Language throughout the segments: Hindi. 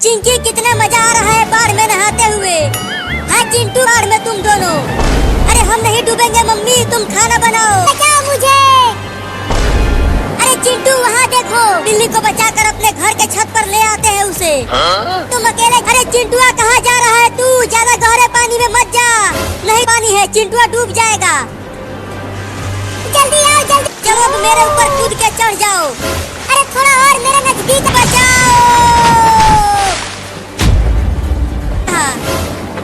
चिंकी कितना मजा आ रहा है बाढ़ में नहाते हुए। हाँ चिंटू बाढ़ में तुम दोनों। अरे हम नहीं डूबेंगे मम्मी, तुम खाना बनाओ। बचाओ मुझे। अरे चिंटू वहाँ देखो, बिल्ली को बचाकर अपने घर के छत पर ले आते हैं उसे। तुम अकेले। अरे चिंटुआ कहाँ जा रहा है तू? ज्यादा गहरे पानी में मत जा। नहीं पानी है, चिंटुआ डूब जाएगा। जल्दी आओ जल्दी। चलो अब मेरे ऊपर कूद के चढ़ जाओ। अरे थोड़ा और मेरे नजदीक बचाओ।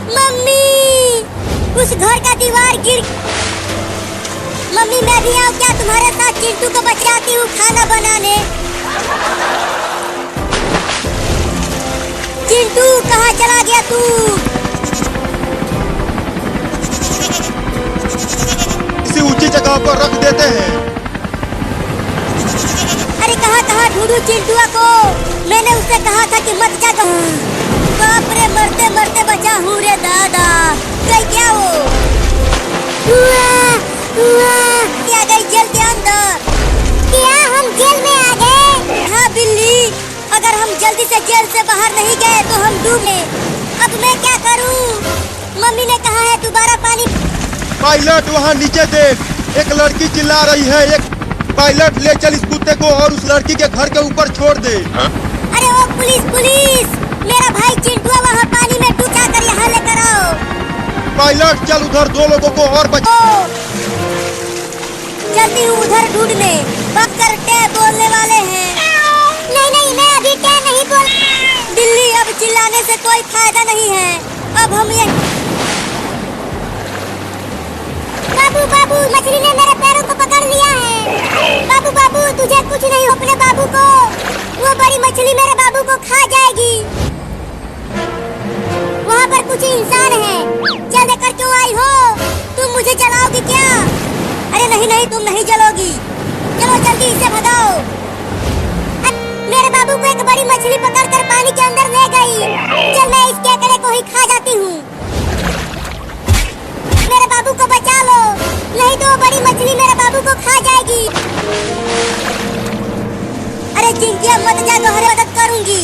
मम्मी उस घर का दीवार गिर। मम्मी मैं भी आऊँ क्या तुम्हारे साथ? चिंटू को बचाती हूँ खाना बनाने। चिंटू कहाँ चला गया तू? किसी ऊंची जगह पर रख देते हैं। अरे कहाँ ढूंढूं चिंटुआ को? मैंने उससे कहा था कि मत जा। बाप रे, मरते मरते बचा हूँ रे दादा। गई क्या वो? आ गई जेल के अंदर। क्या हम जेल में आ गए? हाँ बिल्ली, अगर हम जल्दी से जेल से बाहर नहीं गए तो हम डूबे। अब मैं क्या करूँ? मम्मी ने कहा है दोबारा पानी। पायलट वहाँ नीचे देख, एक लड़की चिल्ला रही है। एक पायलट ले चल इस कुत्ते को और उस लड़की के घर के ऊपर छोड़ दे। अरे ओ पुलिस पुलिस, मेरा भाई चिंटुआ वहाँ पानी में डूब जाकर यहाँ लेकर आओ। पायलट चल उधर दो लोगों को और बचाओ। चलती हूँ उधर ढूंढने। बकर टे बोलने वाले हैं। नहीं मैं अभी टे नहीं बोल। बिल्ली अब चिल्लाने से कोई फायदा नहीं है। अब हम ये बाबू मछली ने मेरे पैरों को पकड़ लिया है। बाबू तुझे कुछ नहीं, अपने बाबू को। वो बड़ी मछली मेरे बाबू को खा जाएगी। वहाँ पर कुछ इंसान है। क्या देखकर क्यों आई हो? तुम मुझे जलाओगी क्या? अरे नहीं तुम नहीं जलोगी। चलो जल्दी इसे भगाओ। मेरे बाबू को एक बड़ी मछली पकड़कर पानी के अंदर ले गई। चल मैं इस केकड़े को ही खा जाती हूँ। मेरे बाबू को बचा लो, नहीं तो बड़ी मछली मेरे बाबू को खा जाएगी। अरे चिंकिया मत जा, गहरे मदद करूंगी।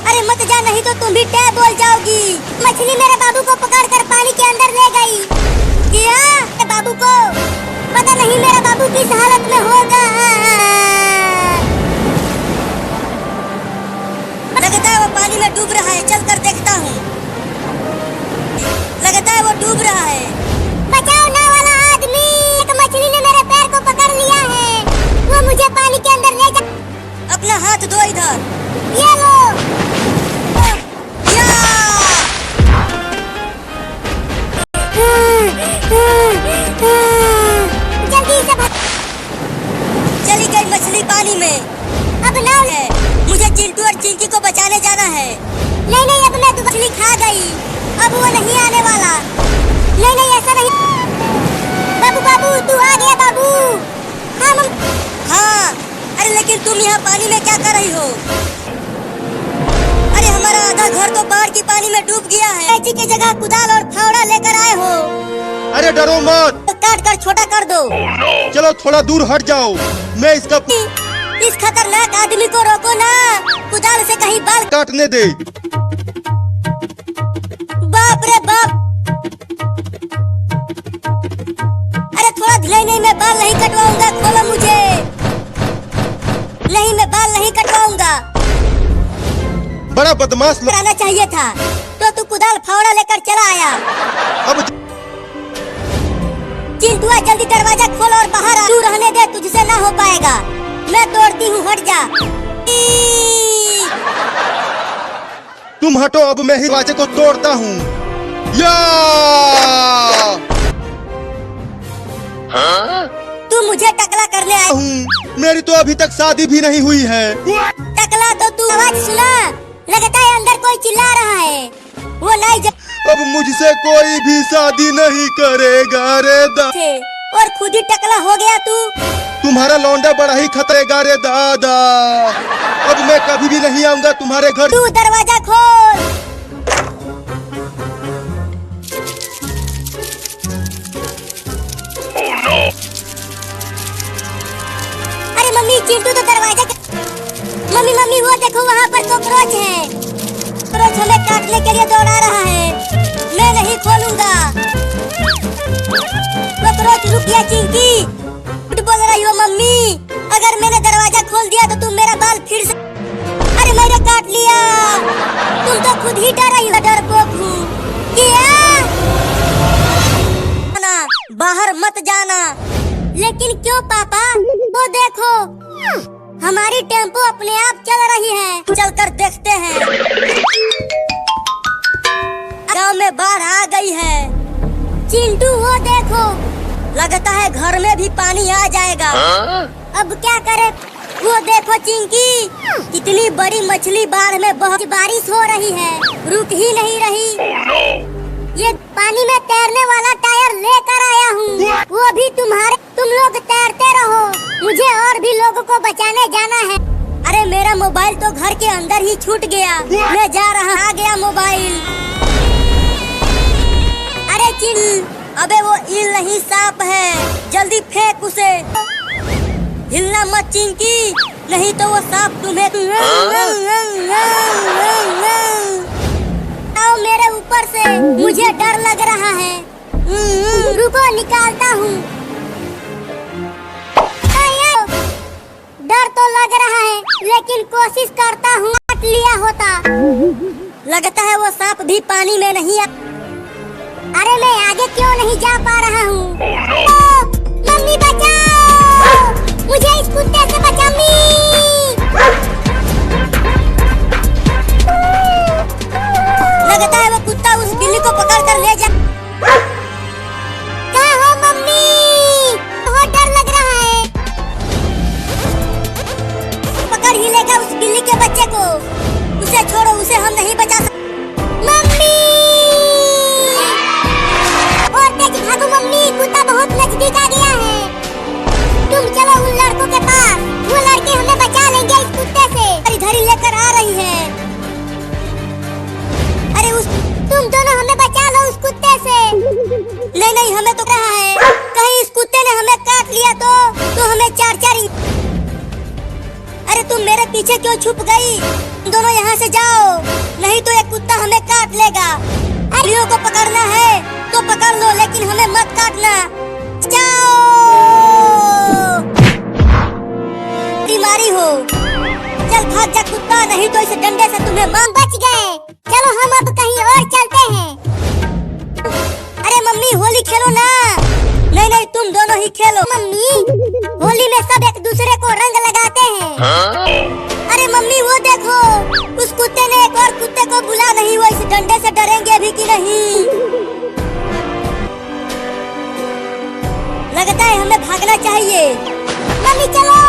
अरे मत जा, नहीं तो तुम भी टैब बोल जाओगी। मछली मेरे बाबू को पकड़कर पानी के अंदर ले गई। क्या बाबू को पता नहीं मेरा बाबू किस हालत में होगा। लगता है वो पानी में डूब रहा है, चल कर देखता हूँ। लगता है वो डूब रहा है। बचाओ ना वाला आदमी, एक मछली ने मेरे पैर को पकड़ लिया है। वो मुझे पानी के अंदर ले जा। अपना हाथ दो इधर। ये लो। जल्दी से भाग। चली गई मछली पानी में। अब नाव है, मुझे चिंटू और चिंकी को बचाने जाना है। नहीं अब मैं तो मछली खा गई, अब वो नहीं आने वाला। नहीं ऐसा नहीं। बाबू तू आ गया बाबू। हाँ अरे लेकिन तुम यहाँ पानी में क्या कर रही हो? अरे हमारा आधा घर तो बाढ़ की पानी में डूब गया है। कैंची की जगह कुदाल और फावड़ा लेकर आए हो। अरे डरो मत, तो काट कर छोटा कर दो। चलो थोड़ा दूर हट जाओ, मैं इसका इस खतरनाक आदमी को रोको ना। कुदाल से कहीं बाल काटने दे। बाप रे बाप। अरे थोड़ा ढिलाई। नहीं मैं बाल नहीं कटवाऊंगा, खोलो मुझे। नहीं मैं बाल नहीं कटवाऊंगा। बड़ा बदमाश कराना चाहिए था, तो तू कुदाल फावड़ा लेकर चला आया। अब चिंटुआ जल्दी दरवाजा खोल और बाहर आ। तू रहने दे, तुझसे ना हो पाएगा। मैं तोड़ती हूँ, हट जा। तुम हटो, अब मैं ही दरवाजे को तोड़ता हूँ। या तू मुझे टकला करने आया हूँ। मेरी तो अभी तक शादी भी नहीं हुई है। टकला तो तू। आवाज सुना? लगता है अंदर कोई चिल्ला रहा है। वो नहीं अब मुझसे कोई भी शादी नहीं करेगा रे दादा। और खुद ही टकला हो गया तू। तुम्हारा लौंडा बड़ा ही खतरेगा रे दादा। अब मैं कभी भी नहीं आऊंगा तुम्हारे घर। तू दरवाजा खोल। अरे मम्मी चिंटू तो दरवाजा। मम्मी वो देखो वहाँ पर कॉकरोच है। काटने के लिए दौड़ा रहा है। मैं नहीं खोलूंगा। कॉकरोच रुक गया चिंकी। झूठ बोल रही हो मम्मी। अगर मैंने दरवाजा खोल दिया तो तुम मेरा बाल फिर से। अरे मैंने काट लिया। तुम तो खुद ही डर रही हो। डरपोक हूँ। बाहर मत जाना। लेकिन क्यों पापा? वो देखो हमारी टेम्पो अपने आप चल रही है। चलकर देखते हैं। गांव में बाढ़ आ गई है। चिंटू वो देखो, लगता है घर में भी पानी आ जाएगा। अब क्या करे? वो देखो चिंकी, कितनी बड़ी मछली बाढ़ में बहुत बारिश हो रही है, रुक ही नहीं रही। ये पानी में तैरने वाला टायर लेकर आया हूँ। वो भी तुम लोग तैरते रहो। मुझे और भी लोगों को बचाने जाना है। अरे मेरा मोबाइल तो घर के अंदर ही छूट गया। मैं जा रहा। आ गया मोबाइल। अरे चिल, अबे वो ईल नहीं सांप है। जल्दी फेंक उसे। हिलना मत चिंकी, नहीं तो वो सांप तुम्हें। आओ मेरे ऊपर से, मुझे डर लग रहा है। रुको निकालता हूँ। डर तो लग रहा है, लेकिन कोशिश करता हूँ। काट लिया होता। लगता है वो सांप भी पानी में नहीं आ। अरे मैं आगे क्यों नहीं जा पा रहा हूँ? मम्मी बचाओ, मुझे इस कुत्ते से बचा। लगता है वो कुत्ता उस बिल्ली को पकड़ कर ले जा। कहाँ हो मम्मी? बहुत डर लग रहा है। पकड़ ही लेगा उस बिल्ली के बच्चे को। उसे छोड़ो, उसे हम नहीं बचा सकते। मम्मी और तेज भागो मम्मी, कुत्ता बहुत नजदीक आ गया है। तुम चलो उन लड़कों के पास, वो लड़के हमें बचा लेंगे इस कुत्ते से। इधर ही लेकर आ रही है। अरे तुम दोनों हमें बचा लो उस कुत्ते से। नहीं नहीं, हमें तो रहा है। कहीं इस कुत्ते ने हमें काट लिया तो हमें चार। अरे तुम मेरे पीछे क्यों छुप गई? दोनों यहाँ से जाओ, नहीं तो ये कुत्ता हमें काट लेगा। अरियों को पकड़ना है तो पकड़ लो, लेकिन हमें मत काटना। जाओ। बीमारी हो, चल भाग जा कुत्ता, नहीं तो इस डंडे से तुम्हें मार। बच गए। चलो हम अब कहीं और चलते हैं। अरे मम्मी होली खेलो ना। नहीं नहीं, तुम दोनों ही खेलो। मम्मी, होली में सब एक दूसरे को रंग लगाते हैं। अरे मम्मी वो देखो, उस कुत्ते ने एक और कुत्ते को बुला। नहीं, वो इस डंडे से डरेंगे भी कि नहीं? लगता है हमें भागना चाहिए। मम्मी चलो,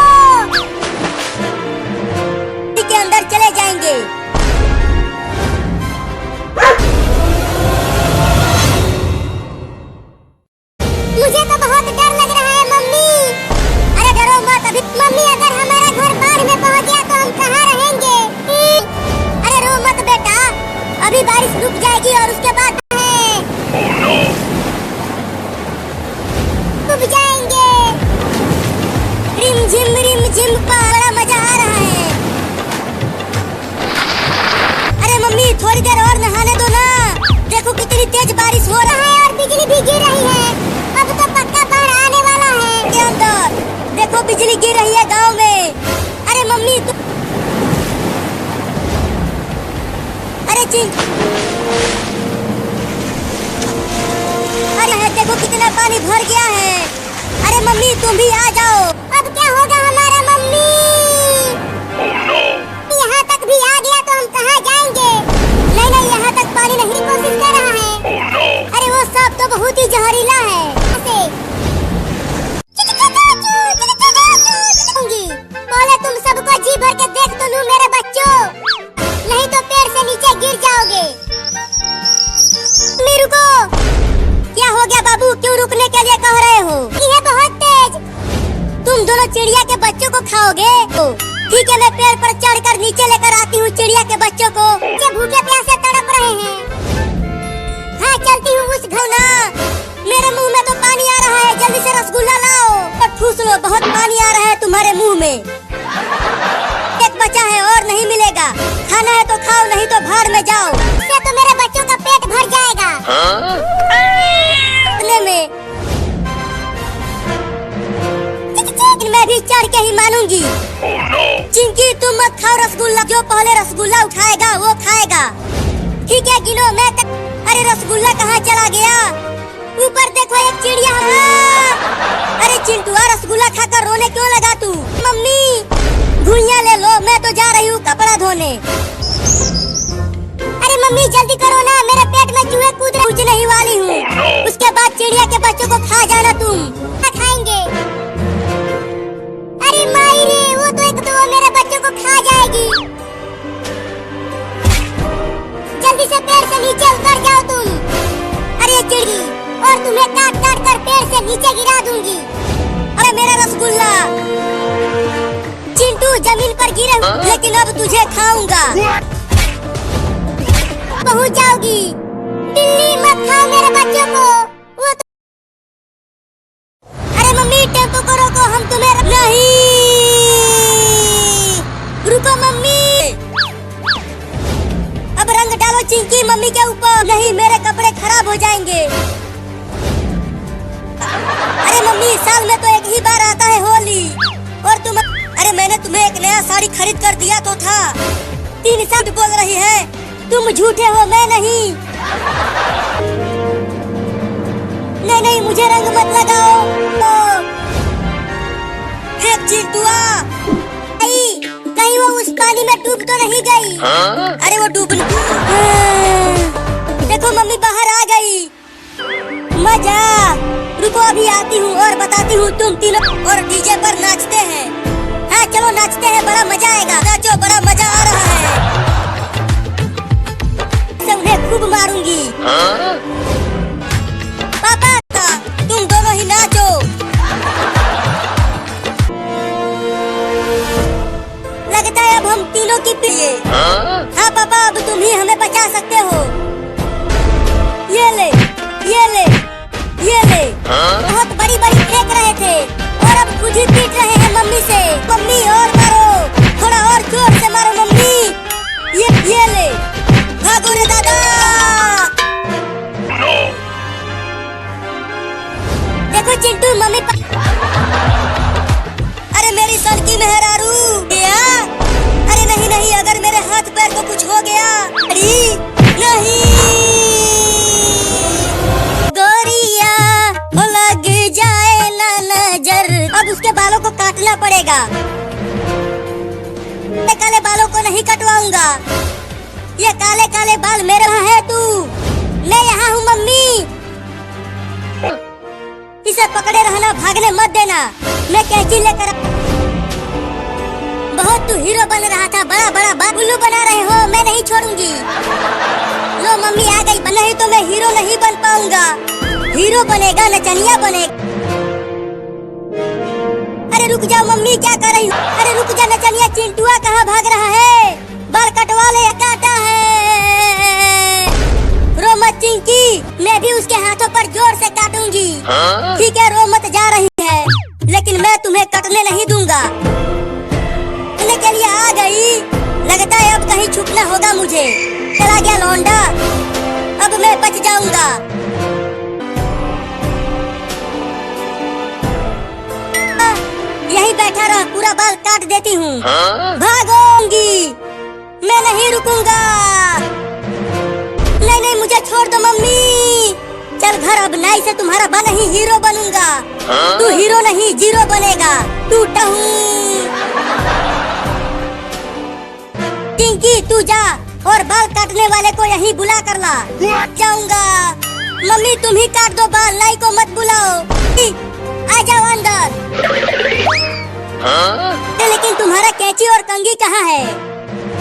के अंदर चले जाएंगे। मुझे तो बहुत डर लग रहा है मम्मी। अरे डरो मत। अभी मम्मी, अगर हमारा घर बाढ़ में पहुंच गया तो हम कहाँ रहेंगे? अरे रो मत बेटा, अभी बारिश रुक जाएगी और उसके बाद डूब जाएंगे। रिम झिम बड़ा मजा आ रहा है। अरे मम्मी थोड़ी देर और नहाने दो ना। देखो कितनी तेज बारिश हो रहा है और बिजली भी गिर रही है। अब तो पक्का बाढ़ आने वाला है। के अंदर देखो बिजली गिर रही है गांव में। अरे मम्मी अरे अरे देखो कितना पानी भर गया है। अरे मम्मी तुम भी आ जाओ। अब क्या होगा हमारा मम्मी? यहाँ तक भी आ गया तो हम कहाँ जाएंगे? नहीं नहीं, यहाँ तक पानी नहीं। कोशिश कर रहा है। अरे वो सांप तो बहुत ही जहरीला है। पहले तुम सबको जी भर के देख तो लूं मेरे बच्चों, नहीं तो पेड़ से नीचे गिर जाओगे। रुको। क्या हो गया बाबू? क्यों रुकने के लिए कह रहे हो? ये बहुत तेज। तुम दोनों चिड़िया के बच्चों को खाओगे? ठीक है, मैं पेड़ पर चढ़कर नीचे लेकर आती हूँ चिड़िया के बच्चों को। ये भूखे प्यासे तड़प रहे हैं। हाँ चलती हूँ उस घर ना। मेरे मुंह में तो पानी आ रहा है। जल्दी से रसगुल्ला लाओ और ठूस लो। बहुत पानी आ रहा है तुम्हारे मुंह में। एक बचा है और नहीं मिलेगा। खाना है तो खाओ, नहीं तो भाड़ में जाओ। में मैं भी चढ़ के ही मानूंगी। चिंकी तुम मत खाओ रसगुल्ला, जो पहले रसगुल्ला उठाएगा वो खाएगा। ठीक है गिनो मैं अरे रसगुल्ला कहाँ चला गया? ऊपर देखो एक चिड़िया। अरे चिंटुआ रसगुल्ला खाकर रोने क्यों लगा तू? मम्मी घुइयां ले लो, मैं तो जा रही हूँ कपड़ा धोने। अरे मम्मी जल्दी करो ना, मेरे पेट में चूहे कूद रहे, कुछ नहीं वाली हूँ। उसके बाद चिड़िया के बच्चों को खा जाना तुम। क्या खाएंगे? अरे माई रे, वो तो एक तो मेरे बच्चों को खा जाएगी। जल्दी से पेड़ से नीचे उतर जाओ तुम। अरे चिड़ी, और तुम्हें काट काट कर पेड़ से नीचे गिरा दूंगी। अरे मेरा रसगुल्ला। चिंटू जमीन पर गिरे, लेकिन अब तुझे खाऊंगा। पहुंच जाओगी। बिल्ली मत खाओ मेरे बच्चों को। वो तो... अरे मम्मी टेम्पो को रोको, हम तुम्हें नहीं। रुको मम्मी, अब रंग डालो चिंकी मम्मी के ऊपर। नहीं मेरे कपड़े खराब हो जाएंगे। अरे मम्मी साल में तो एक ही बार आता है होली, और तुम... अरे मैंने तुम्हें एक नया साड़ी खरीद कर दिया तो था। 3 शब्द बोल रही है, तुम झूठे हो, मैं नहीं। नहीं नहीं मुझे रंग मत लगाओ। चिंटुआ कहीं वो उस पानी में डूब तो नहीं गई? अरे वो डूब... देखो मम्मी बाहर आ गई। मजा। रुको अभी आती हूँ और बताती हूँ। तुम तीनों और डीजे पर नाचते हैं। हाँ चलो नाचते हैं, बड़ा मजा आएगा। नाचो, बड़ा मजा आ रहा है। उन्हें खूब मारूंगी। पापा तुम दोनों ही नाचो। लगता है अब हम तीनों की पिए। हाँ पापा अब तुम ही हमें बचा सकते हो। ये ले, ये ले, ये ले। बहुत बड़ी बड़ी फेंक रहे थे और अब खुद ही पीट रहे हैं मम्मी से। मम्मी और मारो, थोड़ा और जोर से मारो मम्मी। ये ले, भागो रे दादा। देखो चिंटू मम्मी अरे मेरी सन की मेहरारू गया। अरे नहीं नहीं, अगर मेरे हाथ पैर को कुछ हो गया। अरे नहीं गोरिया वो लग जाए ना नजर। अब उसके बालों को काटना पड़ेगा। काले बालों को नहीं कटवाऊंगा। ये काले काले बाल मेरे है। तू मैं यहाँ हूँ मम्मी। इसे पकड़े रहना, भागने मत देना। मैं कैंची लेकर... बहुत तू हीरो बन रहा था, बड़ा बड़ा बाल उल्लू बना रहे हो। मैं नहीं छोड़ूंगी। लो मम्मी आ गई। नहीं तो मैं हीरो नहीं बन पाऊंगा। हीरो बनेगा, नचनिया बनेगा। अरे रुक जाओ मम्मी, क्या कर रही हो? अरे रुक जा नचनिया। चिंटुआ कहाँ भाग रहा है? बाल कटवा ले, काटा है। रो मत चिंकी, मैं भी उसके हाथों पर जोर से काटूंगी। ठीक है रो मत, जा रही है, लेकिन मैं तुम्हें कटने नहीं दूंगा। कटने के लिए आ गई। लगता है अब कहीं छुपना होगा मुझे। चला गया लौंडा, अब मैं बच जाऊंगा। यही बैठा रहा, पूरा बाल काट देती हूँ। भागूंगी, मैं नहीं रुकूंगा। नहीं नहीं मुझे छोड़ दो मम्मी। चल घर, अब नाई से तुम्हारा बन ही हीरो बनूंगा। तू हीरो नहीं जीरो बनेगा। टूटा हूँ। चिंकी तू जा और बाल काटने वाले को यहीं बुला कर ला। जाऊंगा। मम्मी तुम ही काट दो बाल, नाई को मत बुलाओ। आ जाओ अंदर। लेकिन तुम्हारा कैंची और कंघी कहाँ है?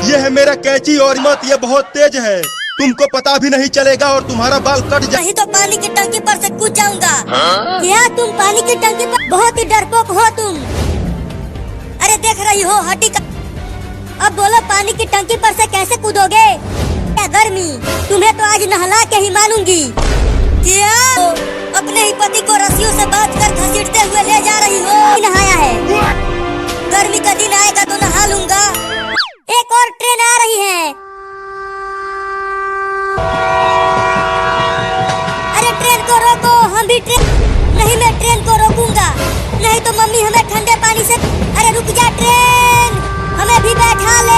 ये है मेरा कैंची और मत, ये बहुत तेज है, तुमको पता भी नहीं चलेगा और तुम्हारा बाल कट जाए। नहीं तो पानी की टंकी पर से कूद जाऊंगा। क्या तुम पानी की टंकी पर? बहुत ही डरपोक हो तुम। अरे देख रही हो हटी का... अब बोलो पानी की टंकी पर से कैसे कूदोगे? क्या गर्मी, तुम्हें तो आज नहला के ही मानूंगी। क्या अपने ही पति को रस्सियों से बांधकर घसीटते हुए ले जा रही हो? नहाया है, गर्मी का दिन आएगा तो नहा लूंगा। एक और ट्रेन आ रही है। भी ट्रेन नहीं, मैं ट्रेन को रोकूंगा, नहीं तो मम्मी हमें ठंडे पानी से। अरे रुक जा ट्रेन, हमें भी बैठा ले।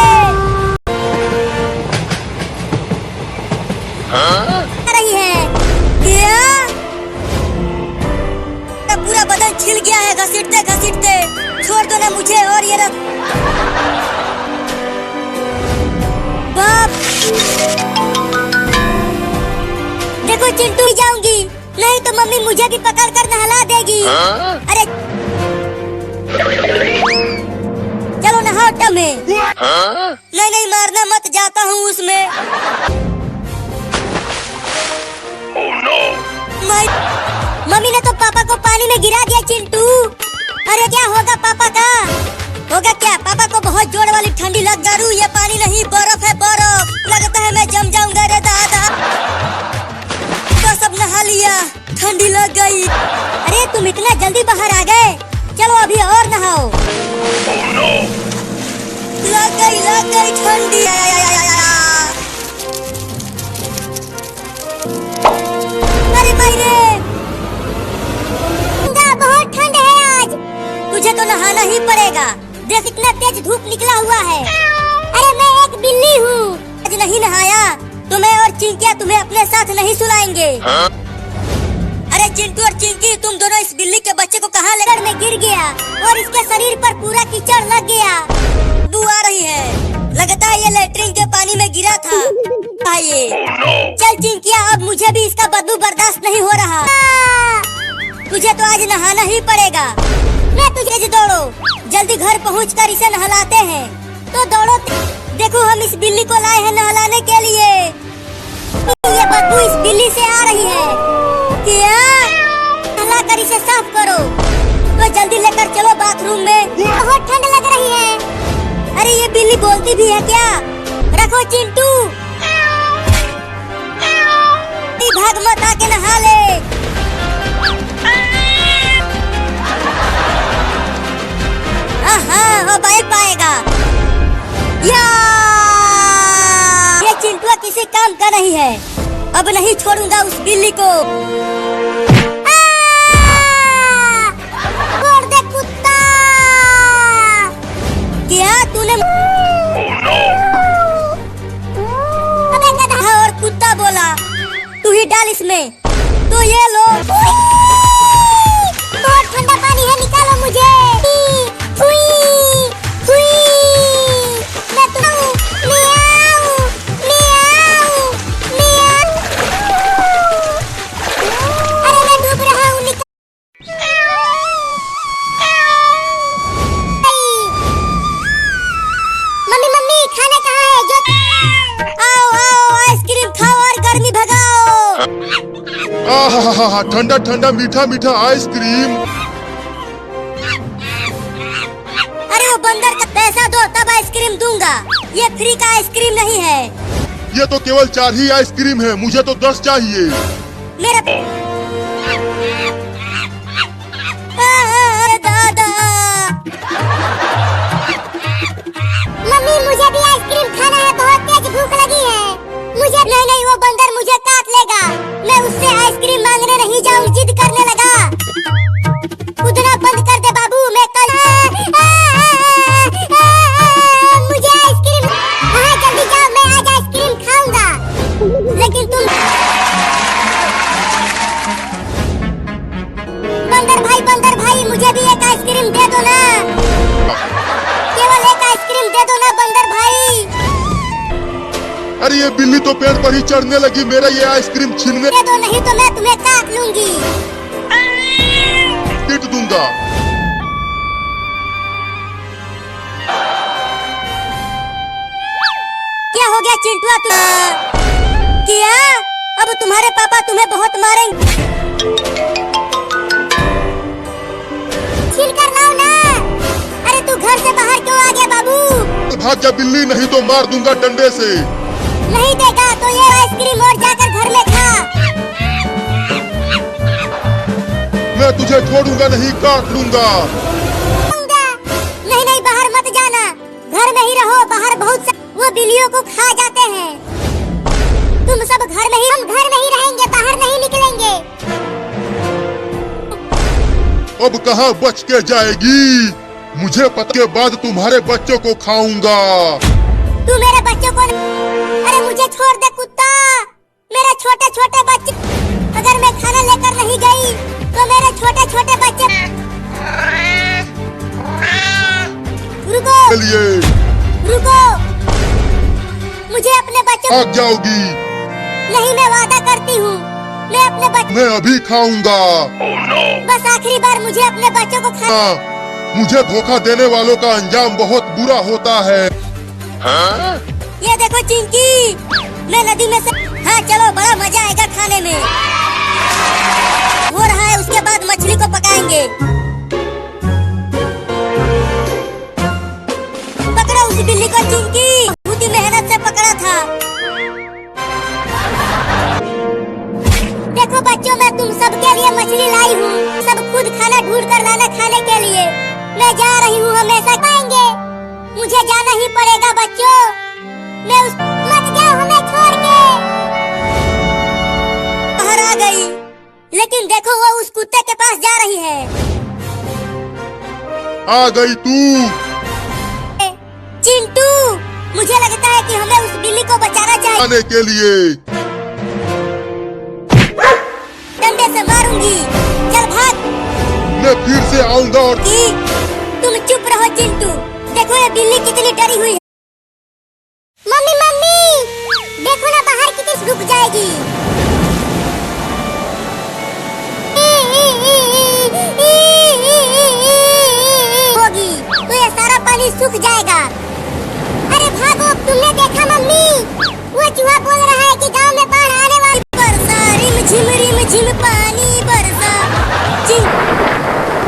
आ रही है क्या? पूरा बदन छिल गया है घसीटते घसीटते। छोड़ दो ना मुझे। और ये रख बाप, देखो चिंटू जाऊंगी, नहीं तो मम्मी मुझे भी पकड़ कर नहला देगी। अरे चलो नहाओ टब में। नहीं नहीं मारना मत, जाता हूँ उसमें। मम्मी ने तो पापा को पानी में गिरा दिया चिंटू। अरे क्या होगा पापा का? होगा क्या? पापा को बहुत जोर वाली ठंडी लग गई। ये पानी नहीं बर्फ है, बर्फ। लगता है मैं जम जाऊंगा रे दादा। तो सब नहा लिया, ठंडी लग गई। अरे तुम इतना जल्दी बाहर आ गए, चलो अभी और नहाओ। लग गई ठंडी। अरे भाई रे, बहुत ठंड है आज। तुझे तो नहाना ही पड़ेगा, देख इतना तेज धूप निकला हुआ है। अरे मैं एक बिल्ली हूँ, आज नहीं नहाया तो मैं और चिंकिया तुम्हें अपने साथ नहीं सुलाएंगे। अरे चिंटू और चिंकी, तुम दोनों इस बिल्ली के बच्चे को कहाँ ले? में गिर गया और इसके शरीर पर पूरा कीचड़ लग गया। बू आ रही है, लगता है ये लेटरिन के पानी में गिरा था। ये चल चिंकिया, अब मुझे भी इसका बदबू बर्दाश्त नहीं हो रहा। तुझे तो आज नहाना ही पड़ेगा। मैं तुझे दौड़ो, जल्दी घर पहुंचकर इसे नहलाते हैं। तो दौड़ो, देखो हम इस बिल्ली को लाए हैं नहलाने के लिए। ये बदबू इस बिल्ली से आ रही है क्या? नहलाकर इसे साफ करो। तो जल्दी लेकर चलो बाथरूम में, बहुत ठंड लग रही है। अरे ये बिल्ली बोलती भी है क्या? रखो चिंटू, भाग मत, आके नहा ले। हाँ, अब आ पाएगा। ये चिंटुआ किसी काम का नहीं है, अब नहीं छोड़ूंगा उस बिल्ली को। छोड़ दे कुत्ता। क्या तूने? अबे गधा और कुत्ता बोला, तू ही डाल इसमें। तो ये लो, बहुत ठंडा पानी है, निकालो मुझे। ठंडा ठंडा मीठा मीठा आइसक्रीम। अरे वो बंदर का पैसा दो तब आइसक्रीम दूंगा, ये फ्री का आइसक्रीम नहीं है। ये तो केवल 4 ही आइसक्रीम है, मुझे तो 10 चाहिए। मेरा दादा। मम्मी मुझे भी आइसक्रीम खाना है, बहुत तेज भूख लगी है मुझे। नहीं, वो बंदर मुझे काट लेगा। मैं उससे आइसक्रीम मांगने नहीं जाऊँ, जिद करने लगा। कूदना बंद कर दे बाबू, मैं कल मुझे आइसक्रीम। हाँ जल्दी जाओ, मैं आज आइसक्रीम खाऊंगा। लेकिन तुम बंदर भाई मुझे भी एक आइसक्रीम दे दो ना, केवल एक आइसक्रीम दे दो ना बंदर भाई। अरे ये बिल्ली तो पेड़ पर ही चढ़ने लगी, मेरा ये आइसक्रीम छीनने दे दो, नहीं तो मैं तुम्हें काट लूंगी, पीट दूंगा। क्या हो गया चिंटुआ? क्या? अब तुम्हारे पापा तुम्हें बहुत मारेंगे। छीन कर लाओ ना। अरे तू घर से बाहर क्यों आ गया बाबू? भाग जा बिल्ली, नहीं तो मार दूंगा डंडे से। नहीं देगा तो ये आइसक्रीम और जाकर घर में खा। मैं तुझे छोड़ूंगा नहीं, काट लूंगा। नहीं, बाहर मत जाना, घर में ही रहो। बाहर बहुत से वो बिल्लियों को खा जाते हैं। तुम सब घर में ही, हम घर में ही रहेंगे, बाहर नहीं निकलेंगे। अब कहाँ बच के जाएगी। मुझे पता के बाद तुम्हारे बच्चों को खाऊंगा। तू मेरे बच्चों को अरे मुझे छोड़ दे कुत्ता, मेरे छोटे छोटे बच्चे। अगर मैं खाना लेकर नहीं गई तो मेरे छोटे छोटे बच्चे। रुको चलिए रुको, मुझे अपने बच्चों। भाग जाओगी। नहीं, मैं वादा करती हूँ मैं अपने बच्चों। मैं अभी खाऊंगा। बस आखिरी बार मुझे अपने बच्चों को खाना। हाँ, मुझे धोखा देने वालों का अंजाम बहुत बुरा होता है। ये देखो चिंकी, मैं नदी में से। हाँ चलो, बड़ा मजा आएगा खाने में। हो रहा है, उसके बाद मछली को पकाएंगे। पकड़ो उस बिल्ली को चिंकी, बहुत ही मेहनत से पकड़ा था। देखो बच्चों, मैं तुम सबके लिए मछली लाई हूँ। सब खुद खाना ढूंढ कर लाना खाने के लिए। मैं जा रही हूँ, हमेशा खाएंगे। मुझे जाना ही पड़ेगा बच्चों। मैं उस मत जाओ हमें छोड़ के। बाहर आ गई, लेकिन देखो वो उस कुत्ते के पास जा रही है। आ गई तू। चिंटू, मुझे लगता है कि हमें उस बिल्ली को बचाना चाहिए। आने के लिए डंडे से मारूंगी, चल भाग। मैं फिर से आऊंगा और तुम चुप रहो चिंटू, देखो ये बिल्ली कितनी डरी हुई है। मम्मी मम्मी, देखो ना बाहर कितनी रुक जाएगी। होगी तो ये सारा पानी सूख जाएगा। अरे भागो, तुमने देखा मम्मी, वो चूहा बोल रहा है कि गांव में बाढ़ आने वाली। बरसा रिम झिम पानी बरसा।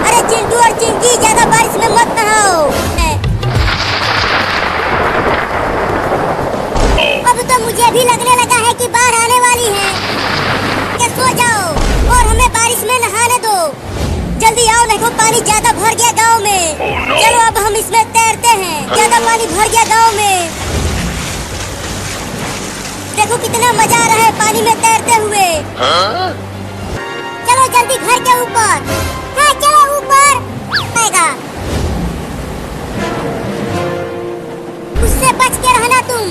अरे चिंटू और चिंकी, ज्यादा बारिश में मत नहाओ। अब तो मुझे भी लगने लगा है कि बाढ़ आने वाली है। क्या सो जाओ और हमें बारिश में नहाने दो। जल्दी आओ, नहीं तो पानी ज्यादा भर गया गांव में। चलो अब हम इसमें तैरते हैं, ज्यादा पानी भर गया गांव में। देखो कितना मजा आ रहा है पानी में तैरते हुए। चलो जल्दी घर के ऊपर। हाँ चलो ऊपर। आएगा, उससे बच के रहना तुम,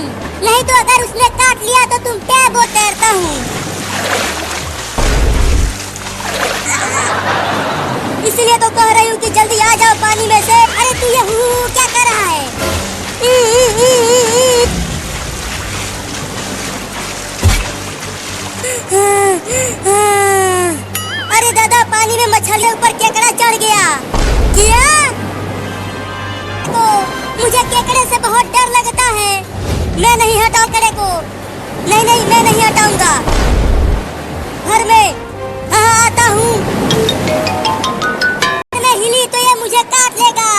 नहीं तो अगर उसने काट लिया तो तुम टैबो तैरता हूँ। इसलिए तो कह रही हूँ कि जल्दी आ जाओ पानी में से। अरे तू ये हु क्या कर रहा है? अरे दादा, पानी में मछली ऊपर केकड़ा चढ़ गया। क्या? तो मुझे केकड़े से बहुत डर लगता है। मैं नहीं हटाऊं केकड़े को। नहीं नहीं, मैं नहीं हटाऊंगा। घर में हाँ आता हूँ। मैं हिली तो ये मुझे काट लेगा।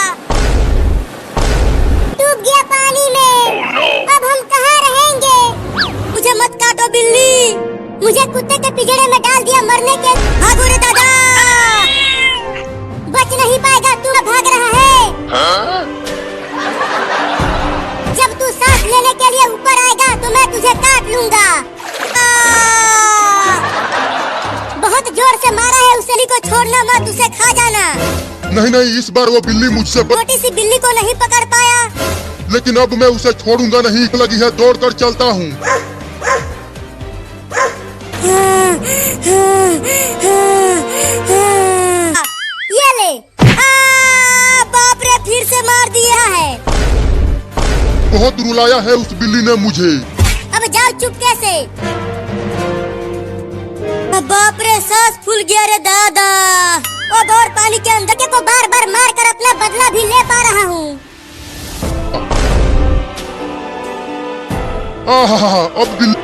डूब गया पानी में। अब हम कहाँ रहेंगे? मुझे मत काटो बिल्ली, मुझे कुत्ते के पिंजरे में डाल दिया मरने के। भागो रे दादा, बच नहीं पाएगा तू। भाग रहा है। जब तू सांस लेने के लिए ऊपर आएगा तो मैं तुझे काट लूंगा। बहुत जोर से मारा है, उसे को छोड़ना मत, उसे खा जाना। नहीं नहीं, इस बार वो बिल्ली मुझसे छोटी सी बिल्ली को नहीं पकड़ पाया, लेकिन अब मैं उसे छोड़ूंगा नहीं। लगी है, दौड़कर चलता हूँ। ये ले। बाप रे, फिर से मार दिया है। बहुत रुलाया है उस बिल्ली ने मुझे। अब जाओ चुपके से। बाप रे, सांस फूल गया रे दादा। अब और पानी के अंदर को बार बार मार कर अपना बदला भी ले पा रहा हूँ।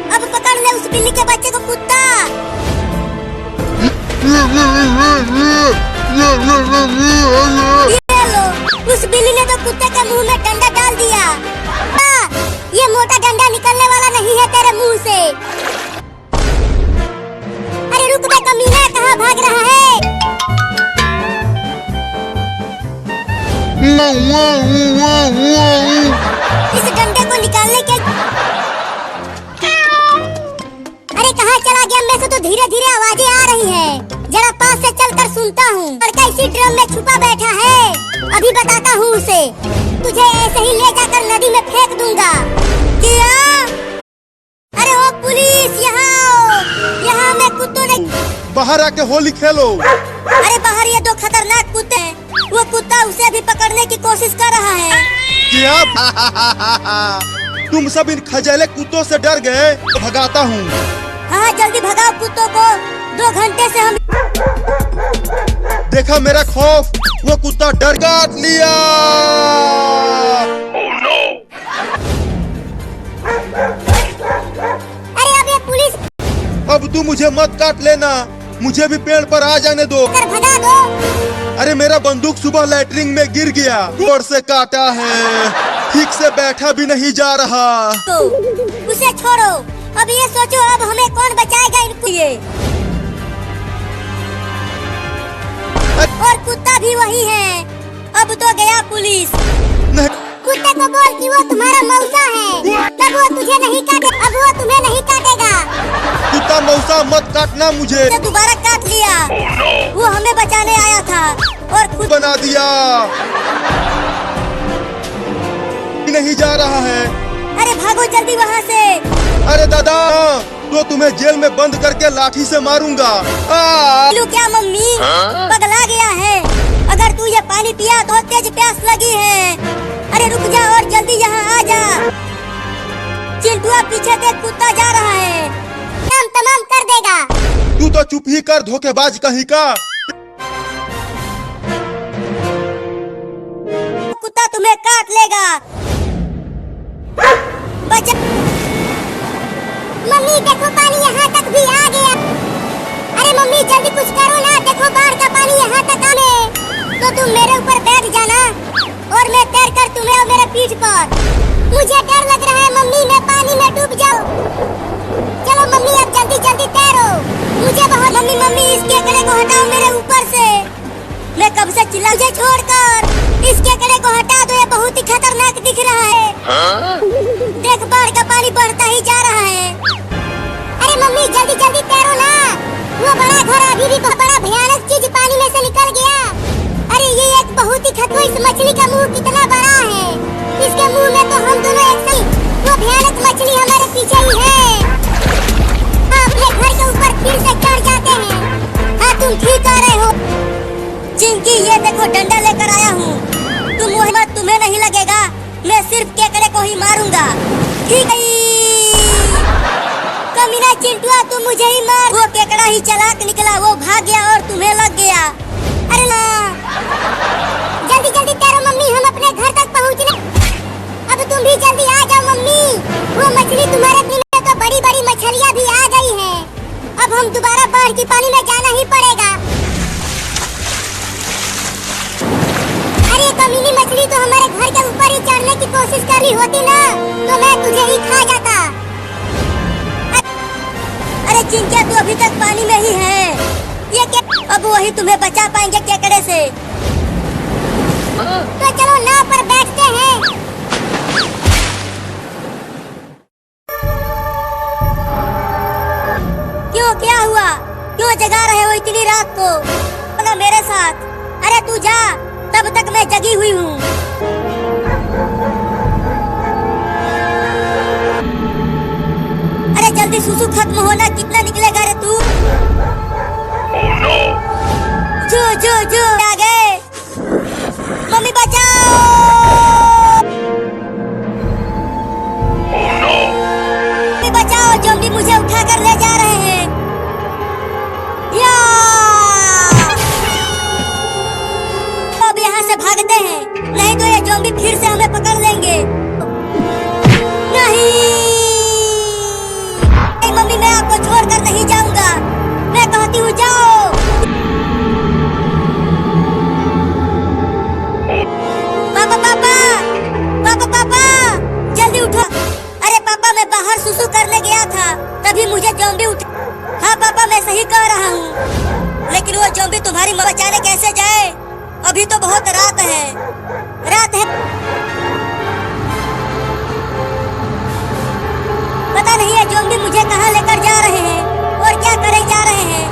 अब पकड़ ले उस बिल्ली के बच्चे को कुत्ता। ये लो, उस बिल्ली ने तो कुत्ते के मुंह में डंडा डाल दिया। ये मोटा डंडा निकलने वाला नहीं है तेरे मुंह से। अरे रुक बे कमीना, कहाँ भाग रहा है? इस डंडे को निकालने के। अरे कहाँ चला गया? मैं से तो धीरे धीरे आवाजें आ रही है। जरा पास से चलकर सुनता हूँ। लड़का इसी ड्रम में छुपा बैठा है, अभी बताता हूँ उसे। तुझे ऐसे ही ले जाकर नदी में फेंक दूंगा। क्या? अरे ओ पुलिस, यहाँ मैं कुत्तों ने। बाहर आके होली खेलो। अरे बाहर ये दो खतरनाक कुत्ते हैं, वो कुत्ता उसे भी पकड़ने की कोशिश कर रहा है। क्या? तुम सब इन खजेले कुत्तों से डर गए? तो भगाता हूँ। हाँ जल्दी भगाओ कुत्तों को, 2 घंटे से हम। देखा मेरा खौफ, वो कुत्ता डर काट लिया। अरे अब ये पुलिस। अब तू मुझे मत काट लेना, मुझे भी पेड़ पर आ जाने दो। भगा दो। अरे मेरा बंदूक सुबह लैट्रिन में गिर गया, जोर से काटा है, ठीक से बैठा भी नहीं जा रहा। तो उसे छोड़ो, अब ये सोचो अब हमें कौन बचाएगा इनको। ये और कुत्ता भी वही है। अब तो गया पुलिस। नहीं। कुत्ते को बोल कि वो तुम्हारा मौसा है, तब वो तुझे नहीं काटे। अब वो तुम्हें नहीं काटेगा। कुत्ता मौसा मत काटना मुझे। दोबारा काट लिया। वो हमें बचाने आया था और खुद बना दिया। नहीं जा रहा है। अरे भागो जल्दी वहाँ से। अरे दादा, तो तुम्हें जेल में बंद करके लाठी से मारूंगा। क्या मम्मी पगला गया है? अगर तू ये पानी पिया तो तेज प्यास लगी है। अरे रुक जा और जल्दी यहाँ आ जा। चिंटुआ पीछे देख, कुत्ता जा रहा है, काम तमाम कर देगा। तू तो चुप ही कर, धोखेबाज कहीं का। कुत्ता तुम्हें काट लेगा। बचा। मम्मी देखो पानी यहाँ तक भी आ गया। अरे मम्मी जल्दी कुछ करो ना, देखो बाढ़ का पानी यहाँ तक आने। तो तुम मेरे ऊपर बैठ जाना और मैं तैर कर तुम्हें और मेरे पीठ पर। मुझे डर लग रहा है मम्मी, मैं पानी में डूब जाऊं। चलो मम्मी अब जल्दी जल्दी तैरो। मुझे बहुत। मम्मी इस केकड़े को हटाओ मेरे ऊपर से। मैं कब से चिल्ला। मुझे छोड़कर इस केकड़े को हटा दो, ये बहुत ही खतरनाक दिख रहा है। देख बाढ़ का पानी बढ़ता ही जा रहा है। अरे मम्मी जल्दी जल्दी तैरो ना, वो बड़ा घर अभी भी बड़ा भयानक चीज पानी में से निकल गया। अरे ये एक बहुत ही खतरनाक। इस मछली का मुंह कितना बड़ा है, इसके मुंह में तो हम दोनों एक साथ। वो भयानक मछली हमारे पीछे ही है। अपने घर के ऊपर फिर से चढ़ जाते हैं। हाँ तुम ठीक आ रहे हो। चिंकी ये देखो डंडा लेकर आया हूँ। तुम मोहम्मद, तुम्हें नहीं लगेगा, मैं सिर्फ केकड़े को ही मारूंगा। ठीक है कमीना चिंटुआ, तुम मुझे ही मार। वो केकड़ा ही चालाक निकला, वो भाग गया और तुम्हें लग गया। अरे ना जल्दी जल्दी तैरो मम्मी, हम अपने घर तक पहुँचने। अब तुम भी जल्दी आ जाओ मम्मी, वो मछली तुम्हारे बिल में तो बड़ी बड़ी मछलियाँ भी आ गई है। अब हम दोबारा बाढ़ की पानी में जाना ही पड़ेगा। अरे कमीनी मछली तो हमारे घर के ऊपर ही चढ़ने की कोशिश कर रही होती ना, तो मैं तुझे ही खा जाता। अरे चिंकिया तू अभी तक पानी में ही है। ये क्या? अब वही तुम्हें बचा पाएंगे केकड़े से। तो चलो नाव पर बैठते हैं। क्यों क्या हुआ? क्यों जगा रहे हो इतनी रात को? बोलो मेरे साथ। अरे तू जा, तब तक मैं जगी हुई हूँ। अरे जल्दी सुसु खत्म होना, कितना निकलेगा रे तू? जो जो जो आ गए। मम्मी बचाओ। मम्मी बचाओ, ज़ॉम्बी मुझे उठाकर ले जा रहे हैं। या अब यहाँ से भागते हैं, नहीं तो ये ज़ॉम्बी फिर से हमें पकड़ लेंगे। नहीं मम्मी, मैं आपको छोड़कर नहीं जाऊंगा, मैं कहती हूँ जाओ। पापा पापा पापा पापा जल्दी उठो। अरे पापा मैं बाहर सुसु करने गया था, तभी मुझे ज़ॉम्बी उठा। हाँ पापा मैं सही कह रहा हूँ, लेकिन वो ज़ॉम्बी तुम्हारी माँ बचाने कैसे जाए? अभी तो बहुत रात है। पता नहीं ये ज़ॉम्बी मुझे कहाँ लेकर जा रहे हैं और क्या करे जा रहे हैं।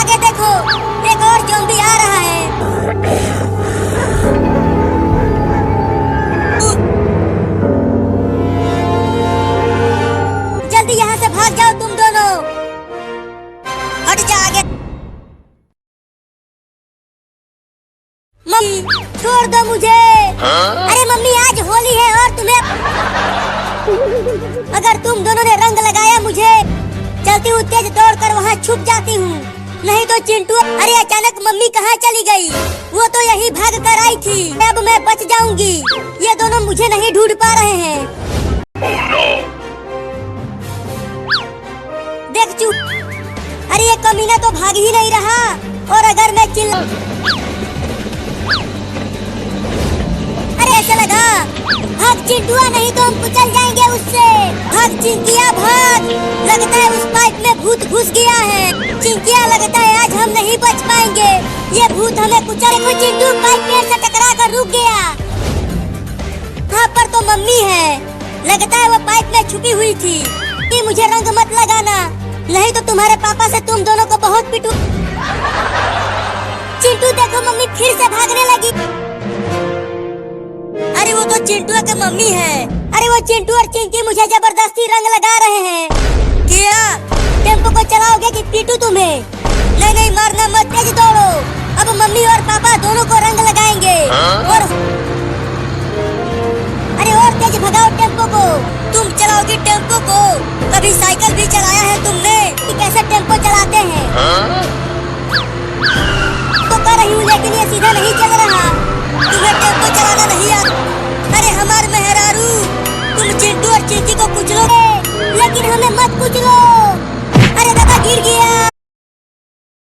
आगे देखो, एक और ज़ॉम्बी आ रहा है। जल्दी यहाँ से भाग जाओ तुम दोनों। हट जा आगे। मम्मी छोड़ दो मुझे। अरे मम्मी आज होली है और तुम्हें, अगर तुम दोनों ने रंग लगाया मुझे, चलती हूँ तेज दौड़कर वहाँ छुप जाती हूँ। नहीं तो चिंटू, अरे अचानक मम्मी कहाँ चली गई? वो तो यही भाग कर आई थी। अब मैं बच जाऊंगी। ये दोनों मुझे नहीं ढूंढ पा रहे हैं। देख चुप, अरे ये कमीना तो भाग ही नहीं रहा। और अगर मैं अरे ऐसा लगा, भाग चिंटुआ, नहीं तो हम कुचल जाएंगे उससे। भाग चिंकिया भाग, लगता है उस पाइप में भूत घुस गया है। चिंकिया लगता है आज हम नहीं बच पाएंगे, ये भूत हमें कुचल। देखो चिंटू पाइप पेड़ से टकरा कर रुक गया। वहाँ पर तो मम्मी है, लगता है वो पाइप में छुपी हुई थी। कि मुझे रंग मत लगाना, नहीं तो तुम्हारे पापा से तुम दोनों को बहुत पिटू। चिंटू देखो मम्मी फिर से भागने लगी। अरे वो तो चिंटू के मम्मी है। अरे वो चिंटू और चिंकी मुझे जबरदस्ती रंग लगा रहे हैं। क्या टेम्पो को चलाओगे कि पीटू तुम्हें? नहीं नहीं, मारना मत, तेज दौड़ो। अब मम्मी और पापा दोनों को रंग लगाएंगे। और अरे और तेज भगाओ टेम्पो को। तुम चलाओगी टेम्पो को? कभी साइकिल भी चलाया है तुमने कि कैसे टेम्पो चलाते हैं? तो कर रही हूँ, लेकिन ये सीधा नहीं चल रहा। तुम्हें टेम्पो चलाना नहीं आता। अरे हमार मेहरारू, तुम चिंटू और चिंकी को कुचलोगे, लेकिन हमें मत कुचलो। अरे दादा गिर गया।